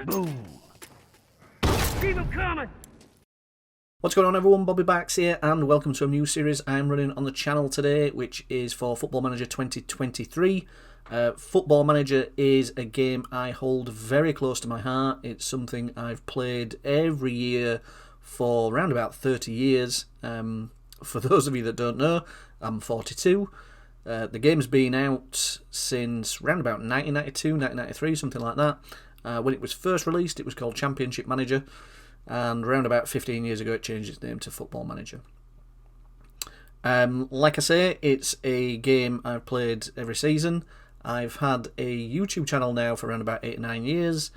Boom. Keep them coming. What's going on, everyone? Bobbybarks here, and welcome to a new series I'm running on the channel today, which is for Football Manager 2023. Football Manager is a game I hold very close to my heart. It's something I've played every year for around about 30 years. For those of you that don't know, I'm 42. The game's been out since around about 1992, 1993, something like that. When it was first released, it was called Championship Manager, and around about 15 years ago, it changed its name to Football Manager. Like I say, it's a game I've played every season. I've had a YouTube channel now for around about 8 or 9 years,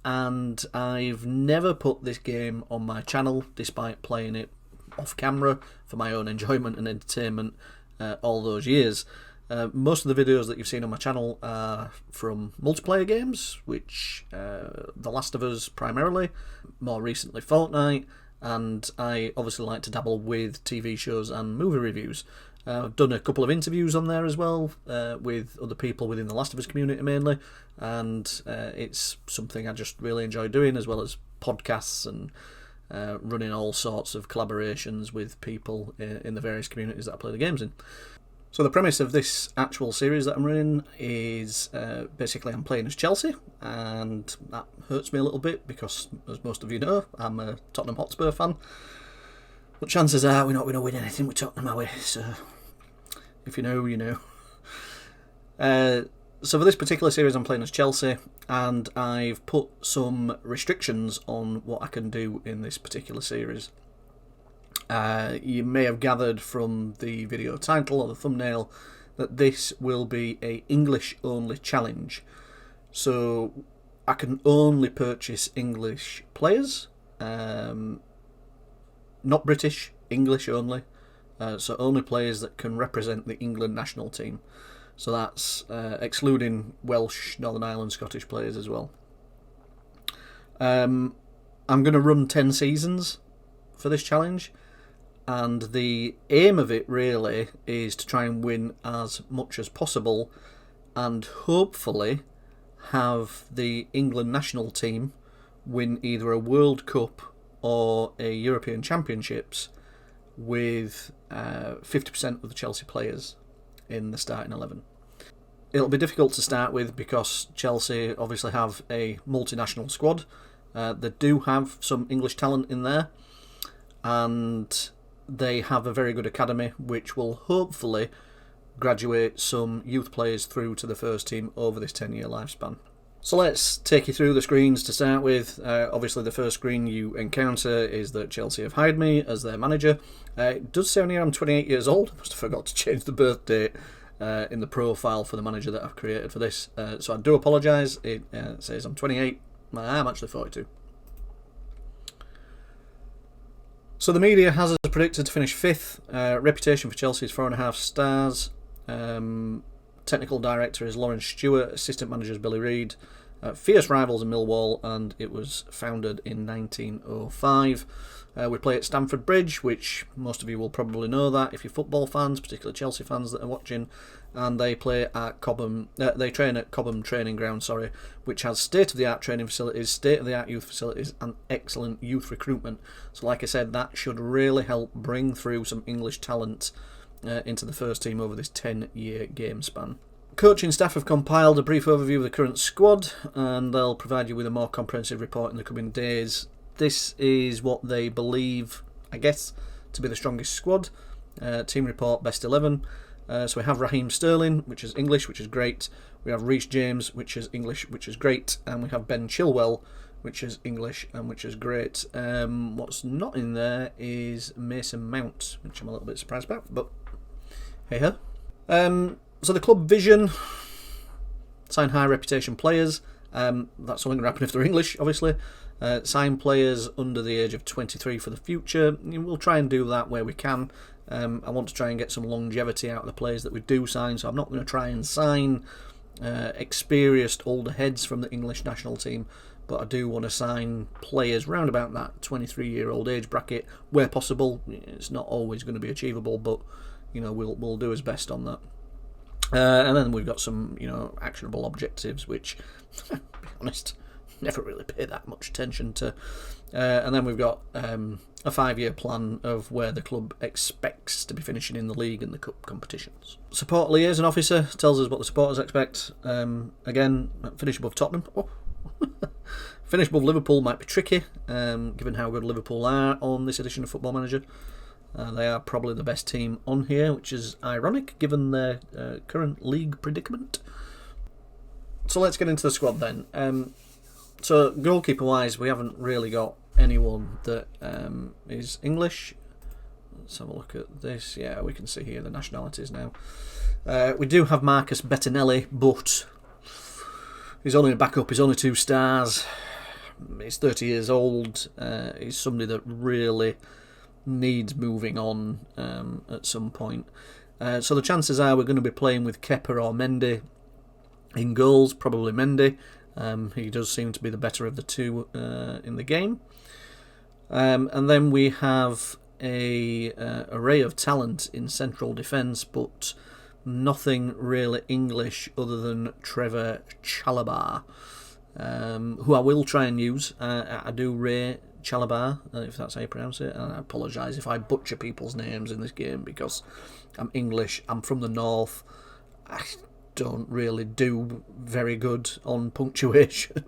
and I've never put this game on my channel, despite playing it off camera for my own enjoyment and entertainment all those years. Most of the videos that you've seen on my channel are from multiplayer games, which The Last of Us primarily, more recently Fortnite, and I obviously like to dabble with TV shows and movie reviews. I've done a couple of interviews on there as well, with other people within the Last of Us community mainly, and it's something I just really enjoy doing, as well as podcasts and running all sorts of collaborations with people in the various communities that I play the games in. So the premise of this actual series that I'm running is basically I'm playing as Chelsea, and that hurts me a little bit because, as most of you know, I'm a Tottenham Hotspur fan. But chances are we're not going to win anything with Tottenham, are we? So if you know, you know. So for this particular series I'm playing as Chelsea, and I've put some restrictions on what I can do in this particular series. You may have gathered from the video title or the thumbnail that this will be a English only challenge. So I can only purchase English players, not British, English only. So only players that can represent the England national team. So that's excluding Welsh, Northern Ireland, Scottish players as well. I'm going to run 10 seasons for this challenge. And the aim of it really is to try and win as much as possible, and hopefully have the England national team win either a World Cup or a European Championships with 50% of the Chelsea players in the starting 11. It'll be difficult to start with because Chelsea obviously have a multinational squad. They do have some English talent in there, and they have a very good academy which will hopefully graduate some youth players through to the first team over this 10-year lifespan. So let's take you through the screens to start with. Obviously the first screen you encounter is that Chelsea have hired me as their manager. It does say on here I'm 28 years old. I must have forgot to change the birth date in the profile for the manager that I've created for this. So I do apologise. It says I'm 28. I'm actually 42. So the media has us predicted to finish 5th. Reputation for Chelsea is 4.5 stars. Technical director is Lauren Stewart. Assistant manager is Billy Reid. Fierce rivals in Millwall, and it was founded in 1905. We play at Stamford Bridge, which most of you will probably know that if you're football fans, particularly Chelsea fans that are watching. And they play at Cobham. They train at Cobham Training Ground, which has state-of-the-art training facilities, state-of-the-art youth facilities, and excellent youth recruitment. So, like I said, that should really help bring through some English talent into the first team over this 10-year game span. Coaching staff have compiled a brief overview of the current squad, and they'll provide you with a more comprehensive report in the coming days. This is what they believe, I guess, to be the strongest squad. Team report, best 11. So we have Raheem Sterling, which is English, which is great. We have Reece James, which is English, which is great. And we have Ben Chilwell, which is English and which is great. What's not in there is Mason Mount, which I'm a little bit surprised about, but hey-ho. So the club vision, sign high reputation players. That's only going to happen if they're English, obviously. Sign players under the age of 23 for the future. We'll try and do that where we can. I want to try and get some longevity out of the players that we do sign, so I'm not going to try and sign experienced older heads from the English national team, but I do want to sign players round about that 23-year-old age bracket where possible. It's not always going to be achievable, but we'll do his best on that. And then we've got some actionable objectives, which, to be honest, never really pay that much attention to. And then we've got a 5-year plan of where the club expects to be finishing in the league and the cup competitions. Support liaison officer tells us what the supporters expect. Again, finish above Tottenham. Oh. Finish above Liverpool might be tricky, given how good Liverpool are on this edition of Football Manager. They are probably the best team on here, which is ironic given their current league predicament. So let's get into the squad then. So goalkeeper-wise, we haven't really got anyone that is English. Let's have a look at this. Yeah, we can see here the nationalities now. We do have Marcus Bettinelli, but he's only a backup. He's only 2 stars. He's 30 years old. He's somebody that really needs moving on at some point. So the chances are we're going to be playing with Kepa or Mendy in goals. Probably Mendy. He does seem to be the better of the two in the game. And then we have a array of talent in central defence, but nothing really English other than Trevor Chalobah, who I will try and use. I do rate Chalobah, if that's how you pronounce it, and I apologise if I butcher people's names in this game because I'm English, I'm from the north, I don't really do very good on punctuation.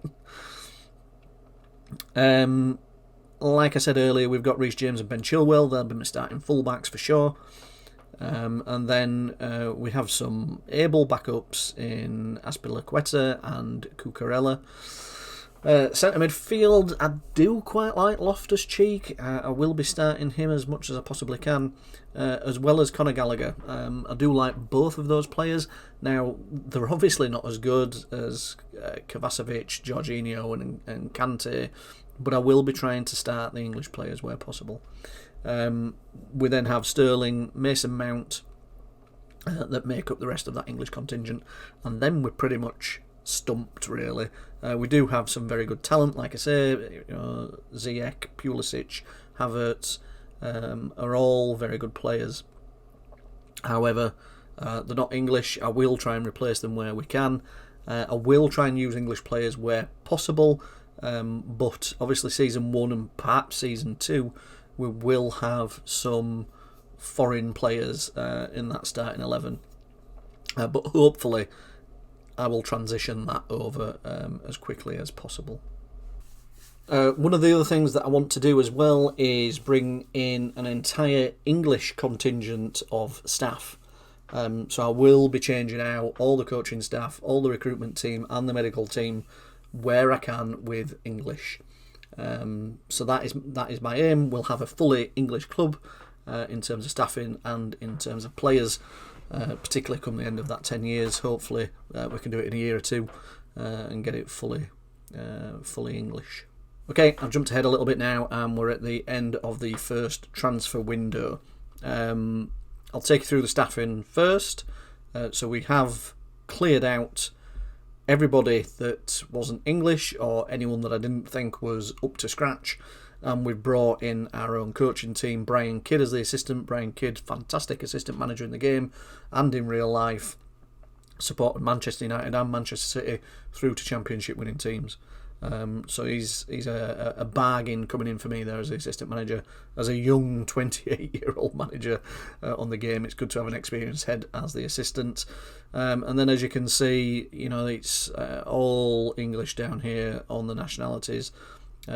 Like I said earlier, we've got Reece James and Ben Chilwell. They'll be my starting fullbacks for sure. And then we have some able backups in Azpilicueta and Cucurella. Centre midfield, I do quite like Loftus-Cheek. I will be starting him as much as I possibly can, as well as Conor Gallagher. I do like both of those players. Now, they're obviously not as good as Kovacevic, Jorginho and Kante, but I will be trying to start the English players where possible. We then have Sterling, Mason Mount, that make up the rest of that English contingent, and then we're pretty much stumped, really. We do have some very good talent, like I say, Ziyech, Pulisic, Havertz are all very good players. However, they're not English. I will try and replace them where we can. I will try and use English players where possible, but obviously Season 1 and perhaps Season 2 we will have some foreign players in that starting 11. But hopefully I will transition that over as quickly as possible. One of the other things that I want to do as well is bring in an entire English contingent of staff. So I will be changing out all the coaching staff, all the recruitment team and the medical team where I can with English. So that is my aim. We'll have a fully English club in terms of staffing and in terms of players, particularly come the end of that 10 years. Hopefully we can do it in a year or two and get it fully English. Okay, I've jumped ahead a little bit now and we're at the end of the first transfer window. I'll take you through the staffing first. So we have cleared out everybody that wasn't English or anyone that I didn't think was up to scratch, and we've brought in our own coaching team. Brian Kidd as the assistant. Brian Kidd, fantastic assistant manager in the game and in real life, supported Manchester United and Manchester City through to championship winning teams. So he's a bargain coming in for me there as the assistant manager, as a young 28-year-old manager on the game. It's good to have an experienced head as the assistant. And then, as you can see, it's all English down here on the nationalities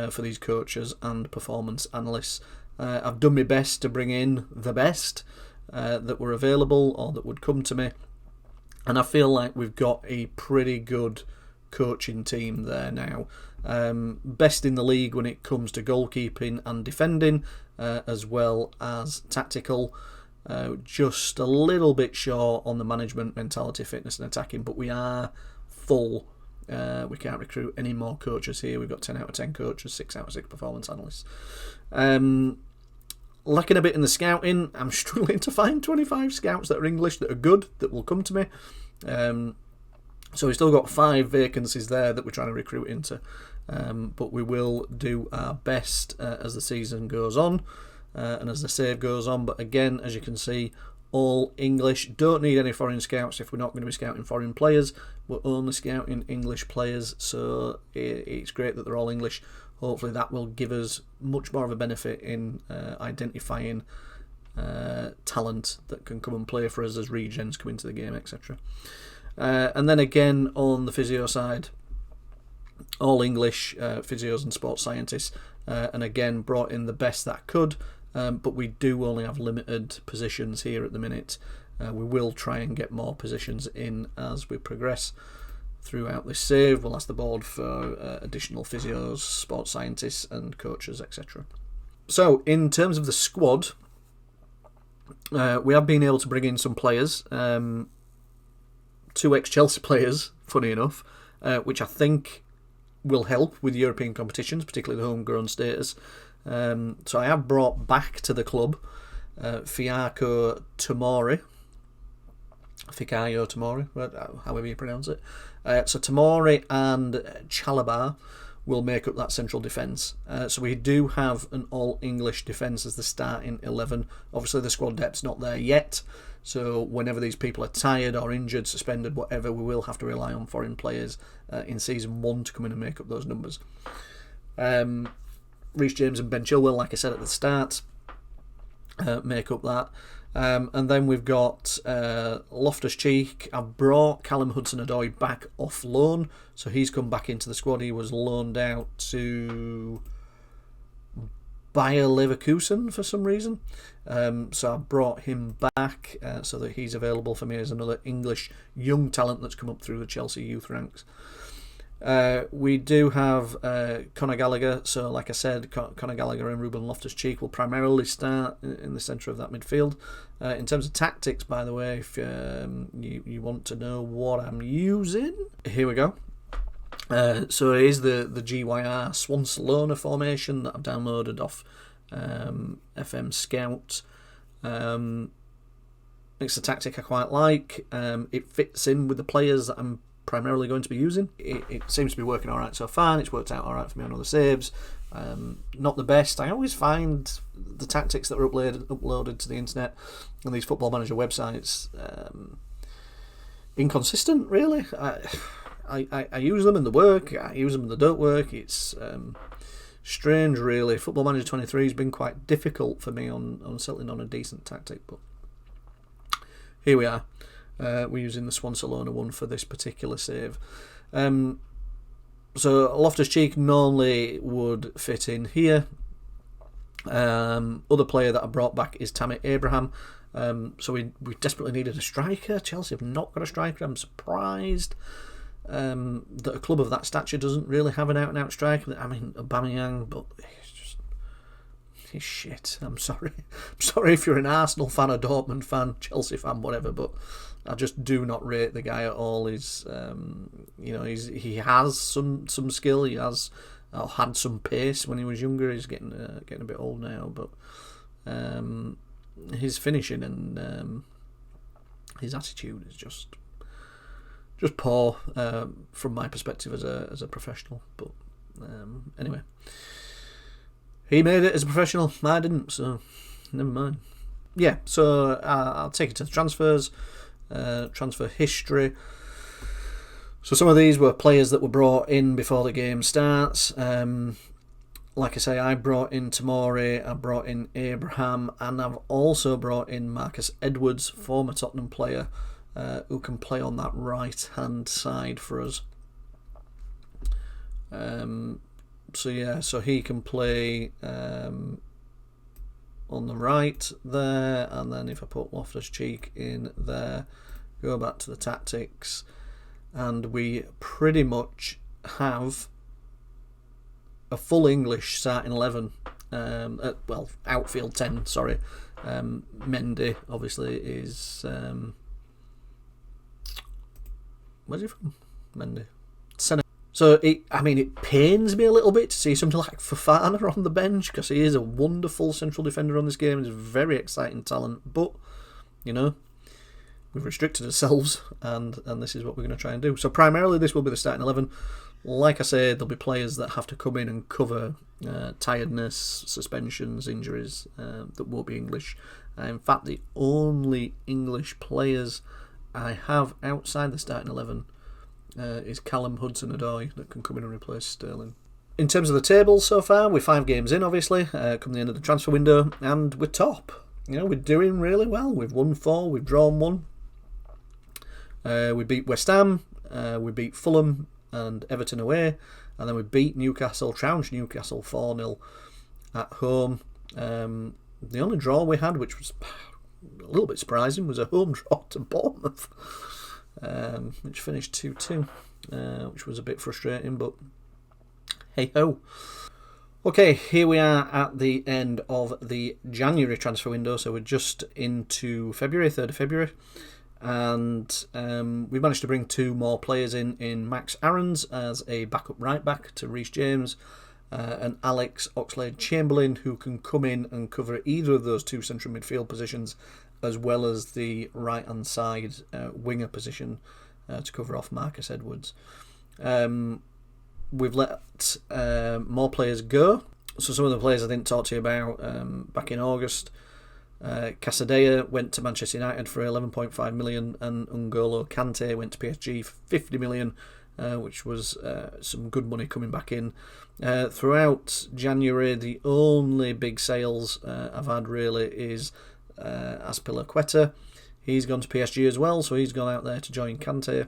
for these coaches and performance analysts. I've done my best to bring in the best that were available or that would come to me, and I feel like we've got a pretty good coaching team there now. Best in the league when it comes to goalkeeping and defending, as well as tactical. Just a little bit short on the management, mentality, fitness and attacking, but we are full. We can't recruit any more coaches here. We've got 10 out of 10 coaches, 6 out of 6 performance analysts. Lacking a bit in the scouting. I'm struggling to find 25 scouts that are English that are good, that will come to me. So we've still got 5 vacancies there that we're trying to recruit into. But we will do our best as the season goes on and as the save goes on. But again, as you can see, all English. Don't need any foreign scouts if we're not going to be scouting foreign players. We're only scouting English players, so it's great that they're all English. Hopefully that will give us much more of a benefit in identifying talent that can come and play for us as regens come into the game, etc. And then again on the physio side, all English physios and sports scientists, and again brought in the best that could, but we do only have limited positions here at the minute. We will try and get more positions in as we progress throughout this save. We'll ask the board for additional physios, sports scientists and coaches, etc. So in terms of the squad, we have been able to bring in some players, 2 ex-Chelsea players, funny enough, which I think will help with European competitions, particularly the homegrown status. So I have brought back to the club Fikayo Tomori, however you pronounce it. So Tomori and Chalabar will make up that central defence. So we do have an all-English defence as the starting 11. Obviously the squad depth's not there yet, so whenever these people are tired or injured, suspended, whatever, we will have to rely on foreign players in Season 1 to come in and make up those numbers. Reece James and Ben Chilwell, like I said at the start, make up that. And then we've got Loftus-Cheek. I've brought Callum Hudson-Odoi back off loan, so he's come back into the squad. He was loaned out to Bayer Leverkusen for some reason. So I brought him back so that he's available for me as another English young talent that's come up through the Chelsea youth ranks. We do have Conor Gallagher, so like I said, Conor Gallagher and Ruben Loftus-Cheek will primarily start in the centre of that midfield. In terms of tactics, by the way, if you want to know what I'm using, here we go. So it is the GYR Swan-Salona formation that I've downloaded off FM Scout. It's a tactic I quite like. It fits in with the players that I'm primarily going to be using. It seems to be working alright so far, and it's worked out alright for me on other saves. Not the best. I always find the tactics that are uploaded to the internet and these Football Manager websites inconsistent, really. I use them and they work, I use them and they don't work. It's strange, really. Football Manager 23 has been quite difficult for me on settling on a decent tactic, but here we are. We're using the Swan-Salona one for this particular save. So Loftus-Cheek normally would fit in here. Other player that I brought back is Tammy Abraham. So we desperately needed a striker. Chelsea have not got a striker. I'm surprised that a club of that stature doesn't really have an out-and-out striker. I mean, Aubameyang, but he's shit. I'm sorry. I'm sorry if you're an Arsenal fan, a Dortmund fan, Chelsea fan, whatever, but I just do not rate the guy at all. He's, he has some skill. He has had some pace when he was younger. He's getting a bit old now, but his finishing and his attitude is just poor from my perspective as a professional. But anyway, he made it as a professional. I didn't, so never mind. Yeah, so I'll take it to the transfers. Transfer history. So some of these were players that were brought in before the game starts. Like I say, I brought in Tomori, I brought in Abraham, and I've also brought in Marcus Edwards, former Tottenham player, who can play on that right hand side for us. So he can play on the right there, and then if I put Loftus-Cheek in there, go back to the tactics, and we pretty much have a full English starting 11. Outfield 10, sorry. Mendy obviously is where's he from? Mendy. So it pains me a little bit to see something like Fofana on the bench, because he is a wonderful central defender on this game. He's a very exciting talent, but we've restricted ourselves, and this is what we're going to try and do. So primarily this will be the starting 11. Like I say, there'll be players that have to come in and cover tiredness, suspensions, injuries that won't be English. In fact, the only English players I have outside the starting 11 is Callum Hudson-Odoi that can come in and replace Sterling. In terms of the table so far, we're 5 games in, obviously, come the end of the transfer window, and we're top. You know, we're doing really well. We've won 4, we've drawn 1. We beat West Ham, we beat Fulham and Everton away, and then we beat Newcastle, trounced Newcastle 4-0 at home. The only draw we had, which was a little bit surprising, was a home draw to Bournemouth, which finished 2-2, which was a bit frustrating, but hey ho. Okay, here we are at the end of the January transfer window, so we're just into February, 3rd of February, and we managed to bring 2 more players in Max Aarons as a backup right back to Reece James, and Alex Oxlade-Chamberlain, who can come in and cover either of those 2 central midfield positions, as well as the right hand side winger position to cover off Marcus Edwards. We've let more players go. So some of the players I didn't talk to you about back in August. Casadei went to Manchester United for 11.5 million, and N'Golo Kante went to PSG for 50 million, which was some good money coming back in. Throughout January, the only big sales I've had really is Azpilicueta. He's gone to PSG as well, so he's gone out there to join Kante.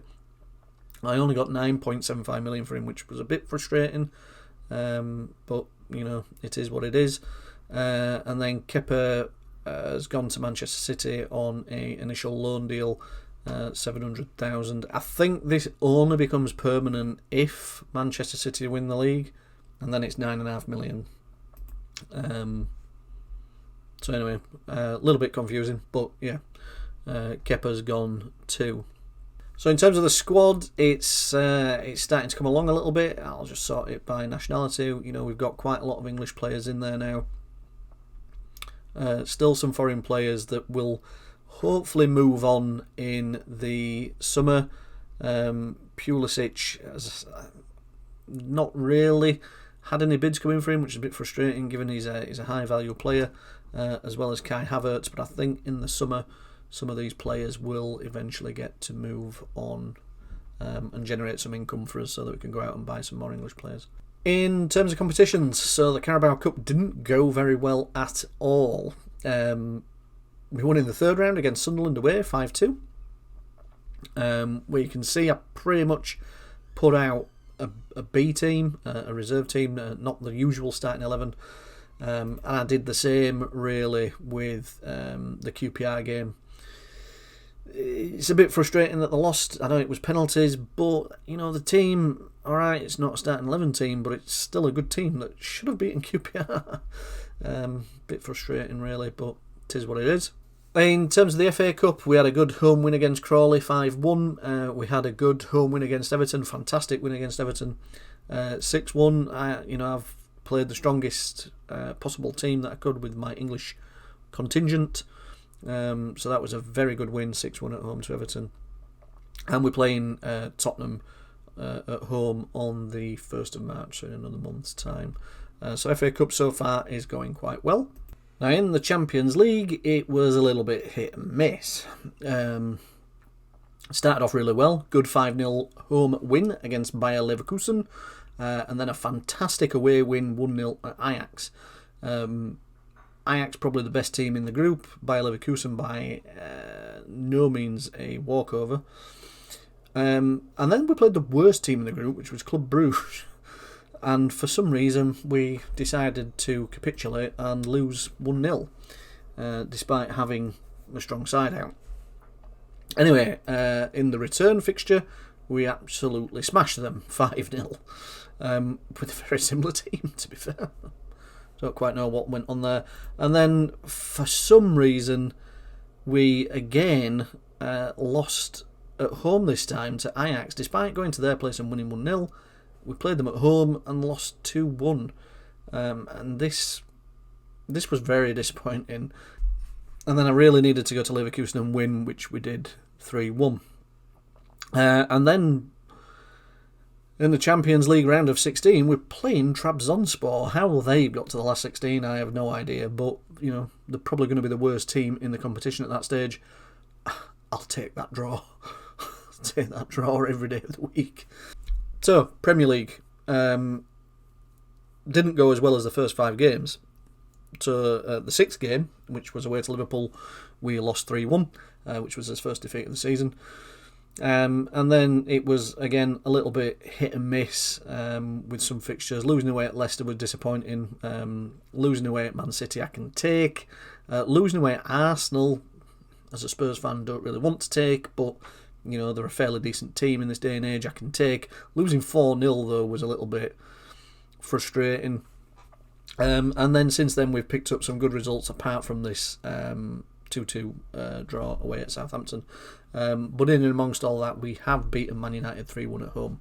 I only got 9.75 million for him, which was a bit frustrating, but you know, it is what it is. And then Kepa has gone to Manchester City on an initial loan deal, 700,000. I think this only becomes permanent if Manchester City win the league, and then it's 9.5 million. So anyway, a little bit confusing, but yeah, Kepa's gone too. So in terms of the squad, it's starting to come along a little bit. I'll just sort it by nationality. You know, we've got quite a lot of English players in there now. Still some foreign players that will hopefully move on in the summer. Pulisic has not really had any bids coming for him, which is a bit frustrating given he's a high value player, as well as Kai Havertz. But I think in the summer, some of these players will eventually get to move on and generate some income for us so that we can go out and buy some more English players. In terms of competitions, so the Carabao Cup didn't go very well at all. We won in the 3rd round against Sunderland away, 5-2. Where you can see I pretty much put out a B team, a reserve team, not the usual starting 11. And I did the same really with the QPR game. It's a bit frustrating that they lost. I know it was penalties, but you know, the team, alright, it's not a starting 11 team, but it's still a good team that should have beaten QPR. Bit frustrating really, but it is what it is. In terms of the FA Cup, we had a good home win against Crawley, 5-1. We had a good home win against Everton, fantastic win against Everton, 6-1. I've played the strongest possible team that I could with my English contingent. So that was a very good win, 6-1 at home to Everton. And we're playing Tottenham at home on the 1st of March, so in another month's time. So FA Cup so far is going quite well. Now in the Champions League, it was a little bit hit and miss. Started off really well, good 5-0 home win against Bayer Leverkusen, and then a fantastic away win, 1-0 at Ajax. Ajax probably the best team in the group, Bayer Leverkusen by no means a walkover. And then we played the worst team in the group, which was Club Brugge. And for some reason, we decided to capitulate and lose 1-0, despite having a strong side out. Anyway, in the return fixture, we absolutely smashed them 5-0, with a very similar team, to be fair. Don't quite know what went on there. And then, for some reason, we again lost at home this time to Ajax, despite going to their place and winning 1-0. We played them at home and lost 2-1. And this was very disappointing. And then I really needed to go to Leverkusen and win, which we did 3-1. And then in the Champions League round of 16, we're playing Trabzonspor. How they got to the last 16, I have no idea. But, you know, they're probably going to be the worst team in the competition at that stage. I'll take that draw. take that draw every day of the week. So, Premier League. Didn't go as well as the first 5 games. So, the 6th game, which was away to Liverpool, we lost 3-1, which was his first defeat of the season. And then it was, again, a little bit hit and miss with some fixtures. Losing away at Leicester was disappointing. Losing away at Man City I can take. Losing away at Arsenal, as a Spurs fan, don't really want to take, but you know, they're a fairly decent team in this day and age, I can take. Losing 4-0 though was a little bit frustrating. And then since then we've picked up some good results apart from this 2-2 draw away at Southampton. But in and amongst all that, we have beaten Man United 3-1 at home,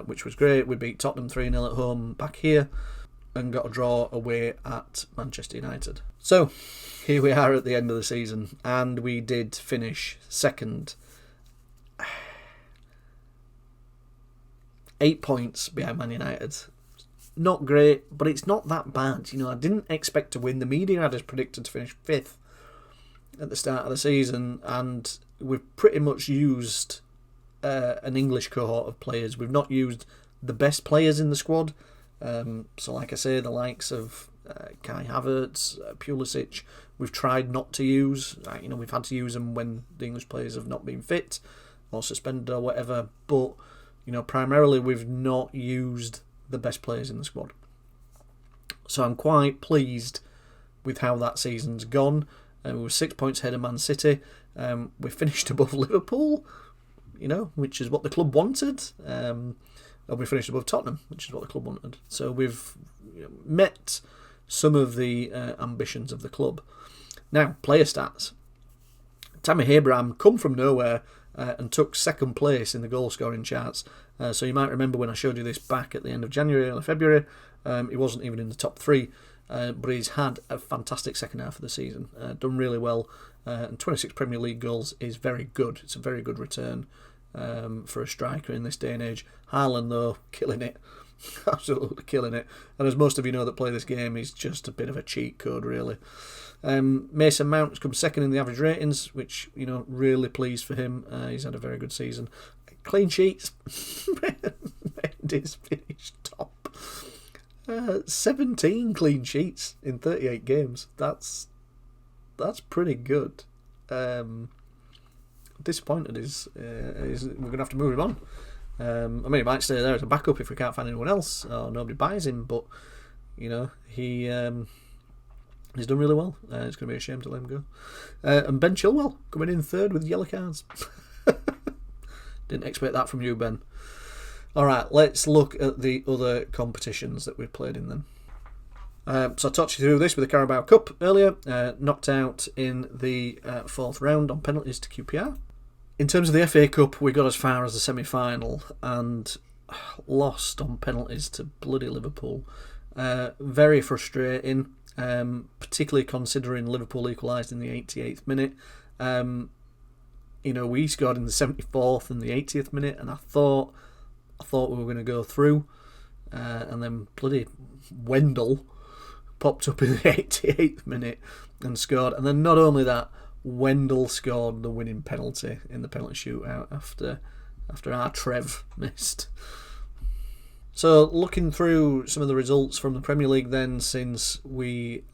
which was great. We beat Tottenham 3-0 at home back here and got a draw away at Manchester United. So here we are at the end of the season, and we did finish second, 8 points behind Man United. Not great, but it's not that bad. You know, I didn't expect to win. The media had us predicted to finish 5th at the start of the season, and we've pretty much used an English cohort of players. We've not used the best players in the squad. So like I say, the likes of Kai Havertz, Pulisic, we've tried not to use. You know, we've had to use them when the English players have not been fit or suspended or whatever. But, you know, primarily we've not used the best players in the squad. So I'm quite pleased with how that season's gone. We were 6 points ahead of Man City. We finished above Liverpool, you know, which is what the club wanted. And we finished above Tottenham, which is what the club wanted. So we've met some of the ambitions of the club. Now, player stats. Tammy Abraham come from nowhere and took 2nd place in the goal scoring charts. So you might remember when I showed you this back at the end of January or February, he wasn't even in the top 3. But he's had a fantastic second half of the season. Done really well. And 26 Premier League goals is very good. It's a very good return for a striker in this day and age. Haaland, though, killing it. Absolutely killing it. And as most of you know that play this game, he's just a bit of a cheat code, really. Mason Mount has come 2nd in the average ratings, which, you know, really pleased for him. He's had a very good season. Clean sheets. Mendy's finished top. 17 clean sheets in 38 games. That's pretty good. Disappointed is we're going to have to move him on. I mean, he might stay there as a backup if we can't find anyone else or nobody buys him. But you know, he's done really well. It's going to be a shame to let him go. And Ben Chilwell coming in 3rd with yellow cards. Didn't expect that from you, Ben. Alright, let's look at the other competitions that we've played in then. So I talked you through this with the Carabao Cup earlier. Knocked out in the 4th round on penalties to QPR. In terms of the FA Cup, we got as far as the semi-final and lost on penalties to bloody Liverpool. Very frustrating, particularly considering Liverpool equalised in the 88th minute. You know, we scored in the 74th and the 80th minute, and I thought we were going to go through, and then bloody Wendell popped up in the 88th minute and scored. And then not only that, Wendell scored the winning penalty in the penalty shootout after our Trev missed. So looking through some of the results from the Premier League then, since we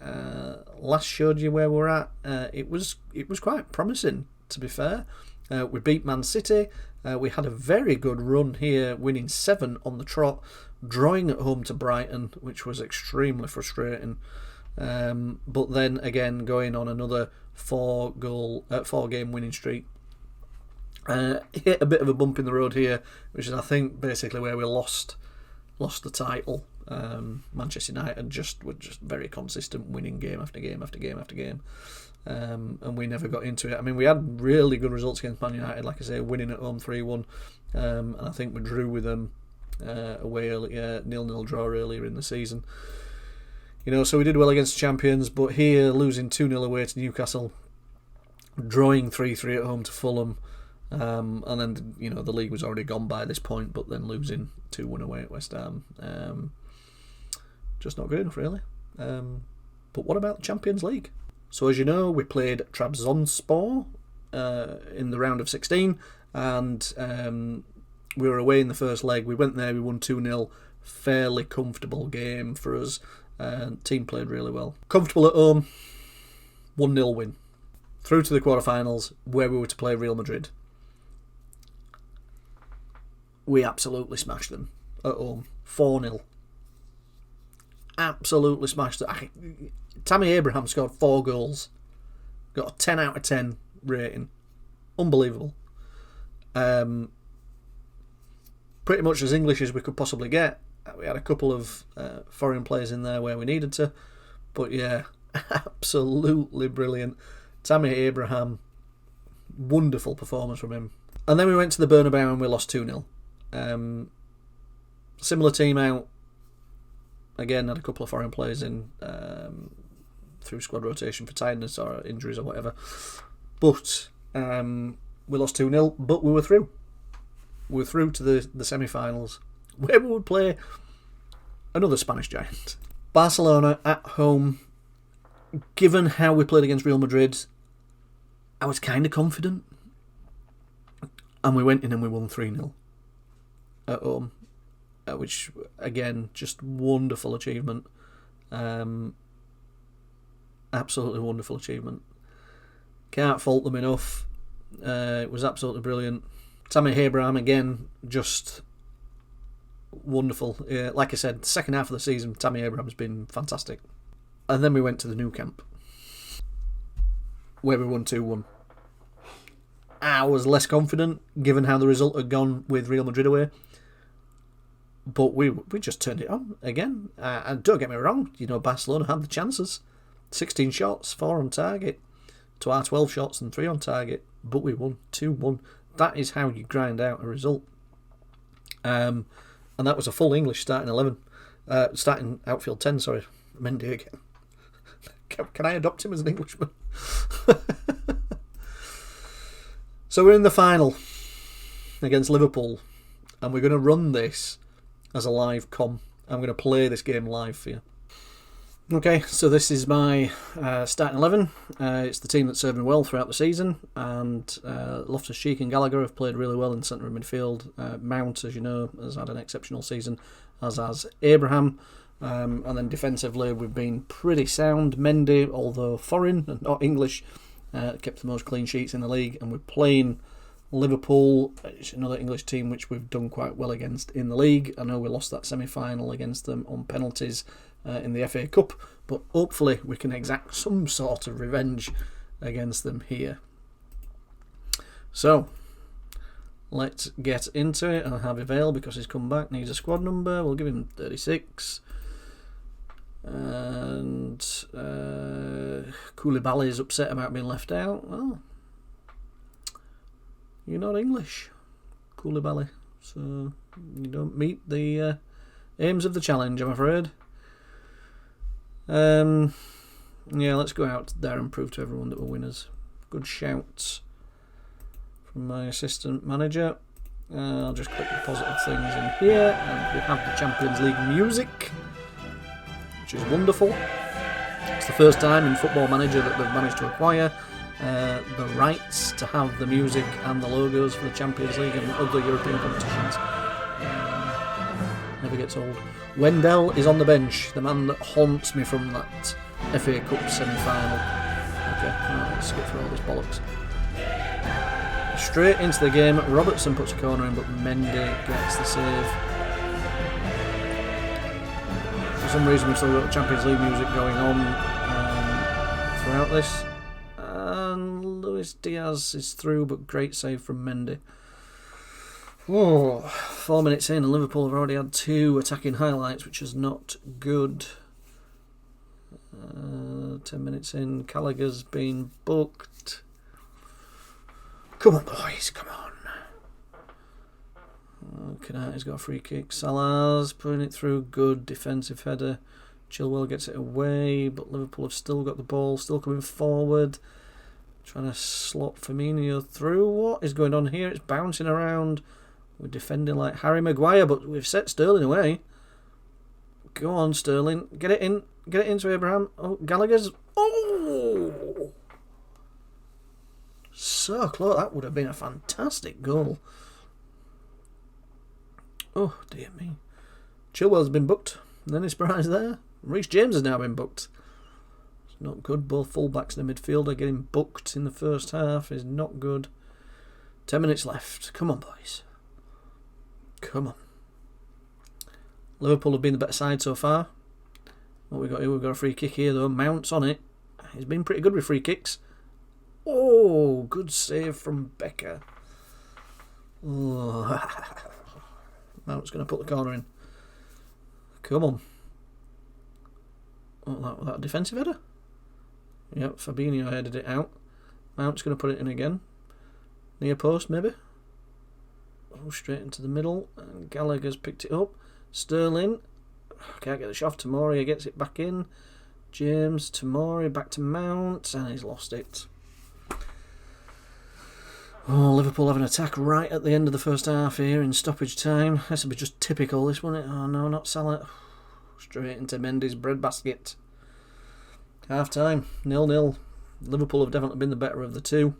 last showed you where we're at, it was quite promising, to be fair. We beat Man City. We had a very good run here, winning 7 on the trot, drawing at home to Brighton, which was extremely frustrating. But then again, going on another 4-game winning streak. Hit a bit of a bump in the road here, which is, I think, basically where we lost the title. Manchester United were just very consistent, winning game after game after game after game. And we never got into it. I mean, we had really good results against Man United, like I say, winning at home 3-1, and I think we drew with them away earlier, 0-0 draw earlier in the season. You know, so we did well against the champions, but here losing 2-0 away to Newcastle, drawing 3-3 at home to Fulham, and then you know the league was already gone by this point, but then losing 2-1 away at West Ham, just not good enough really. But what about the Champions League? So as you know, we played Trabzonspor in the round of 16, and we were away in the first leg. We went there, we won 2-0. Fairly comfortable game for us. Team played really well. Comfortable at home, 1-0 win. Through to the quarterfinals, where we were to play Real Madrid. We absolutely smashed them at home, 4-0. Absolutely smashed them. Tammy Abraham scored 4 goals. Got a 10 out of 10 rating. Unbelievable. Pretty much as English as we could possibly get. We had a couple of foreign players in there where we needed to. But yeah, absolutely brilliant. Tammy Abraham, wonderful performance from him. And then we went to the Bernabeu and we lost 2-0. Similar team out. Again, had a couple of foreign players in through squad rotation for tiredness or injuries or whatever. But we lost 2-0, but we were through. We were through to the semi-finals, where we would play another Spanish giant. Barcelona at home. Given how we played against Real Madrid, I was kind of confident. And we went in and we won 3-0 at home. Which, again, just wonderful achievement. Absolutely wonderful achievement. Can't fault them enough. It was absolutely brilliant. Tammy Abraham, again, just wonderful. Like I said, the second half of the season, Tammy Abraham's been fantastic. And then we went to the new camp, where we won 2-1. I was less confident, given how the result had gone with Real Madrid away. But we just turned it on again. And don't get me wrong, Barcelona had the chances. 16 shots, 4 on target. To our 12 shots and 3 on target. But we won 2-1. That is how you grind out a result. And that was a full English starting 11. Starting outfield 10, sorry. Mendy again. Can I adopt him as an Englishman? So we're in the final against Liverpool. And we're going to run this as a live com. I'm going to play this game live for you. Okay, so this is my starting 11. It's the team that served me well throughout the season, and Loftus-Cheek and Gallagher have played really well in centre of midfield. Mount, as you know, has had an exceptional season, as has Abraham. And then defensively, we've been pretty sound. Mendy, although foreign and not English, kept the most clean sheets in the league, and we're playing Liverpool. It's another English team which we've done quite well against in the league. I know we lost that semi-final against them on penalties in the FA Cup, but hopefully we can exact some sort of revenge against them here. So let's get into it. I'll have Vale because he's come back, needs a squad number. We'll give him 36. And Koulibaly's upset about being left out. Well, you're not English, Koulibaly, so you don't meet the aims of the challenge, I'm afraid. Yeah, let's go out there and prove to everyone that we're winners. Good shouts from my assistant manager. I'll just click the positive things in here, and we have the Champions League music, which is wonderful. It's the first time in Football Manager that they've managed to acquire the rights to have the music and the logos for the Champions League and other European competitions. Never gets old. Wendell is on the bench, the man that haunts me from that FA Cup semi-final. Okay, right, let's skip through all this bollocks. Straight into the game. Robertson puts a corner in, but Mendy gets the save. For some reason we've still got Champions League music going on throughout this. And Luis Diaz is through, but great save from Mendy. Oh, 4 minutes in and Liverpool have already had 2 attacking highlights, which is not good. 10 minutes in, Gallagher's been booked. Come on, boys, come on. Kanate's got a free kick. Salah's putting it through. Good defensive header. Chilwell gets it away, but Liverpool have still got the ball, still coming forward. Trying to slot Firmino through. What is going on here? It's bouncing around. We're defending like Harry Maguire, but we've set Sterling away. Go on, Sterling. Get it in. Get it into Abraham. Oh, Gallagher's. Oh! So close. That would have been a fantastic goal. Oh, dear me. Chilwell's been booked. Any surprise there? Reece James has now been booked. It's not good. Both fullbacks and the midfielder getting booked in the first half is not good. 10 minutes left. Come on, boys. Come on. Liverpool have been the better side so far. What we got here? We've got a free kick here, though. Mount's on it. He's been pretty good with free kicks. Oh, good save from Becker. Oh. Mount's going to put the corner in. Come on. Oh, was that a defensive header? Yep, Fabinho headed it out. Mount's going to put it in again. Near post, maybe. Oh, straight into the middle. And Gallagher's picked it up. Sterling. Can't get the shot. Tomori gets it back in. James, Tomori, back to Mount. And he's lost it. Oh, Liverpool have an attack right at the end of the first half here in stoppage time. This will be just typical, this, won't it? Oh, no, not Salah. Straight into Mendy's breadbasket. Half time, 0-0. Liverpool have definitely been the better of the two.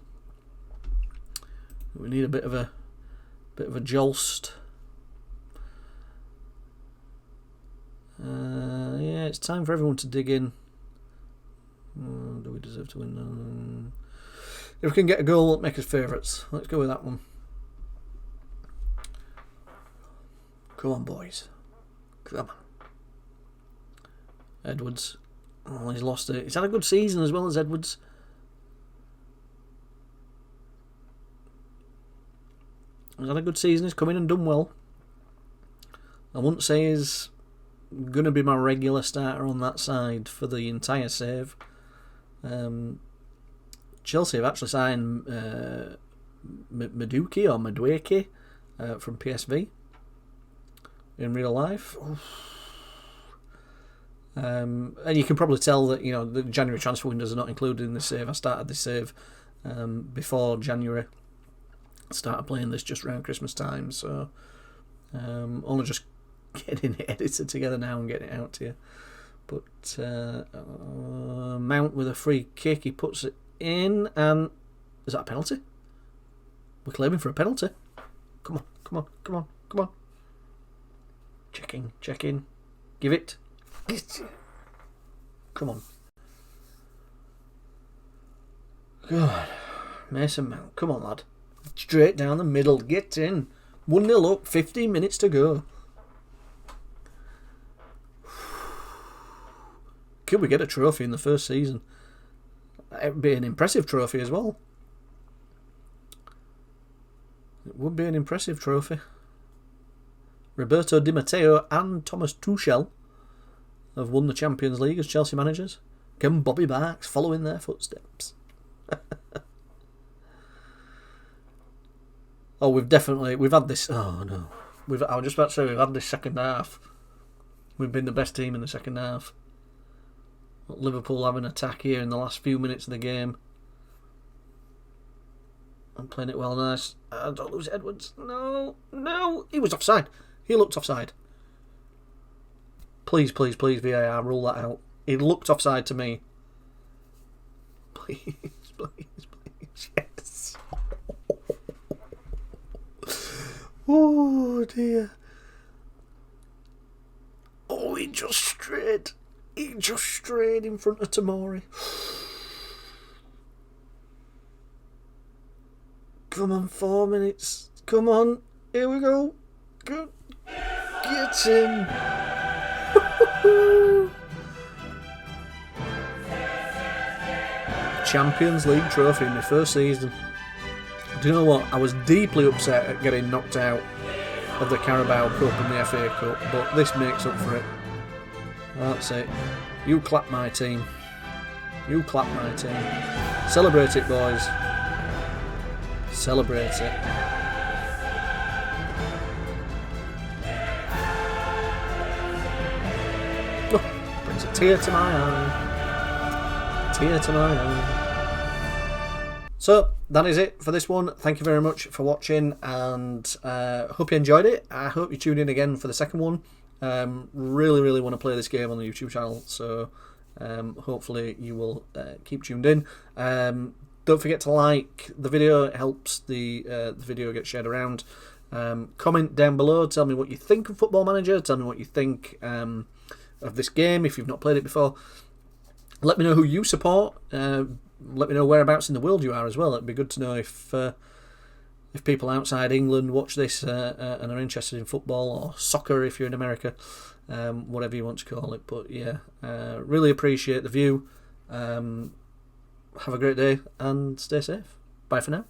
We need a bit of a joust. Yeah, it's time for everyone to dig in. Do we deserve to win? If we can get a goal, it'll make us favourites. Let's go with that one. Come on, boys. Come on. Edwards. Oh, he's lost it. He's had a good season as well as Edwards. He's had a good season. He's come in and done well. I wouldn't say he's going to be my regular starter on that side for the entire save. Chelsea have actually signed Madueke from PSV in real life. And you can probably tell that, you know, the January transfer windows are not included in this save. I started this save before January. I started playing this just around Christmas time, so only just getting it edited together now and getting it out to you. But Mount with a free kick, he puts it in, and is that a penalty? We're claiming for a penalty. Come on, come on, come on, come on. Checking, checking. Give it. Come on. God. Mason Mount. Come on, lad. Straight down the middle. Get in. 1-0 up. 15 minutes to go. Could we get a trophy in the first season? It would be an impressive trophy as well. It would be an impressive trophy. Roberto Di Matteo and Thomas Tuchel have won the Champions League as Chelsea managers. Can Bobbybarks follow in their footsteps? Oh, we've had this. Oh no, I was just about to say we've had this second half. We've been the best team in the second half. Liverpool have an attack here in the last few minutes of the game. I'm playing it well, nice. Don't lose Edwards. No, no, he was offside. He looked offside. Please, please, please, VAR, rule that out. He looked offside to me. Please, please, please, yes. Oh dear. Oh, he just strayed. He just strayed in front of Tomori. Come on, 4 minutes. Come on. Here we go. Good. Get him. Champions League trophy in my first season. Do you know what? I was deeply upset at getting knocked out of the Carabao Cup and the FA Cup, but this makes up for it. That's it. You clap my team. You clap my team. Celebrate it, boys. Celebrate it. Oh, brings a tear to my eye. Tear to my eye. So, that is it for this one. Thank you very much for watching, and hope you enjoyed it. I hope you tune in again for the second one. Really, really want to play this game on the YouTube channel, so hopefully you will keep tuned in. Don't Don't forget to like the video. It helps the video get shared around. Comment down below. Tell me what you think of Football Manager. Tell me what you think of this game if you've not played it before. Let me know who you support. Let me know whereabouts in the world you are as well. It'd be good to know if people outside England watch this and are interested in football or soccer if you're in America, whatever you want to call it. But yeah, really appreciate the view. Have a great day and stay safe. Bye for now.